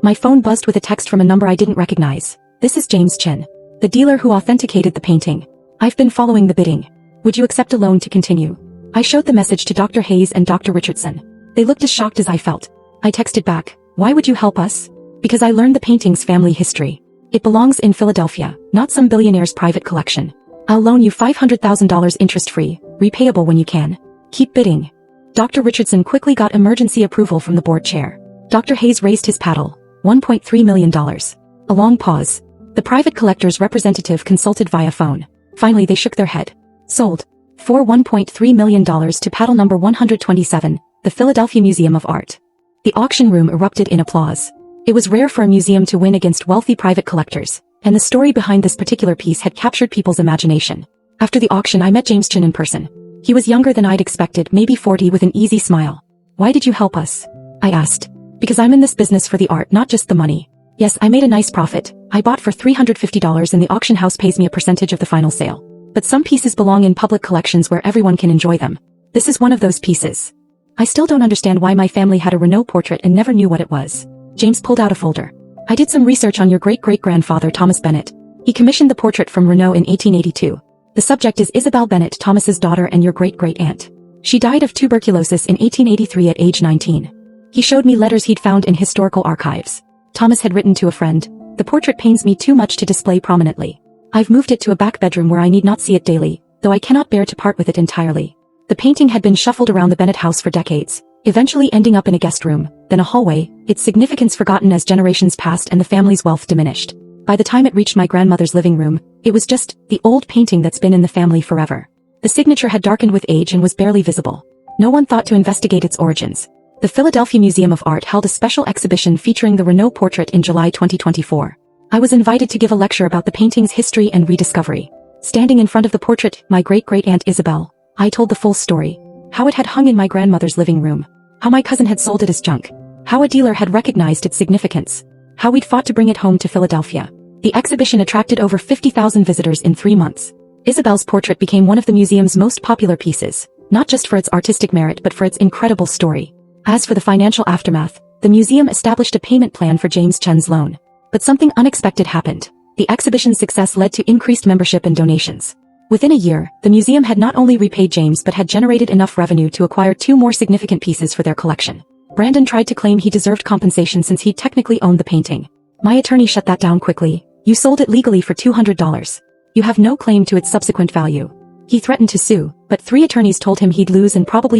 My phone buzzed with a text from a number I didn't recognize. This is James Chen, the dealer who authenticated the painting. I've been following the bidding. Would you accept a loan to continue? I showed the message to Dr. Hayes and Dr. Richardson. They looked as shocked as I felt. I texted back, why would you help us? Because I learned the painting's family history. It belongs in Philadelphia, not some billionaire's private collection. I'll loan you $500,000 interest-free, repayable when you can. Keep bidding. Dr. Richardson quickly got emergency approval from the board chair. Dr. Hayes raised his paddle. $1.3 million. A long pause. The private collector's representative consulted via phone. Finally they shook their head. Sold. For $1.3 million to paddle number 127, the Philadelphia Museum of Art. The auction room erupted in applause. It was rare for a museum to win against wealthy private collectors, and the story behind this particular piece had captured people's imagination. After the auction I met James Chen in person. He was younger than I'd expected, maybe 40, with an easy smile. Why did you help us? I asked. Because I'm in this business for the art, not just the money. Yes, I made a nice profit. I bought for $350 and the auction house pays me a percentage of the final sale. But some pieces belong in public collections where everyone can enjoy them. This is one of those pieces. I still don't understand why my family had a Renault portrait and never knew what it was. James pulled out a folder. I did some research on your great-great-grandfather Thomas Bennett. He commissioned the portrait from Renault in 1882. The subject is Isabel Bennett, Thomas's daughter and your great-great-aunt. She died of tuberculosis in 1883 at age 19. He showed me letters he'd found in historical archives. Thomas had written to a friend, the portrait pains me too much to display prominently. I've moved it to a back bedroom where I need not see it daily, though I cannot bear to part with it entirely. The painting had been shuffled around the Bennett house for decades, eventually ending up in a guest room, then a hallway, its significance forgotten as generations passed and the family's wealth diminished. By the time it reached my grandmother's living room, it was just the old painting that's been in the family forever. The signature had darkened with age and was barely visible. No one thought to investigate its origins. The Philadelphia Museum of Art held a special exhibition featuring the Renault portrait in July 2024. I was invited to give a lecture about the painting's history and rediscovery. Standing in front of the portrait, my great-great-aunt Isabel, I told the full story. How it had hung in my grandmother's living room. How my cousin had sold it as junk. How a dealer had recognized its significance. How we'd fought to bring it home to Philadelphia. The exhibition attracted over 50,000 visitors in 3 months. Isabel's portrait became one of the museum's most popular pieces, not just for its artistic merit but for its incredible story. As for the financial aftermath, the museum established a payment plan for James Chen's loan. But something unexpected happened. The exhibition's success led to increased membership and donations. Within a year, the museum had not only repaid James but had generated enough revenue to acquire 2 more significant pieces for their collection. Brandon tried to claim he deserved compensation since he technically owned the painting. My attorney shut that down quickly. You sold it legally for $200. You have no claim to its subsequent value. He threatened to sue, but 3 attorneys told him he'd lose and probably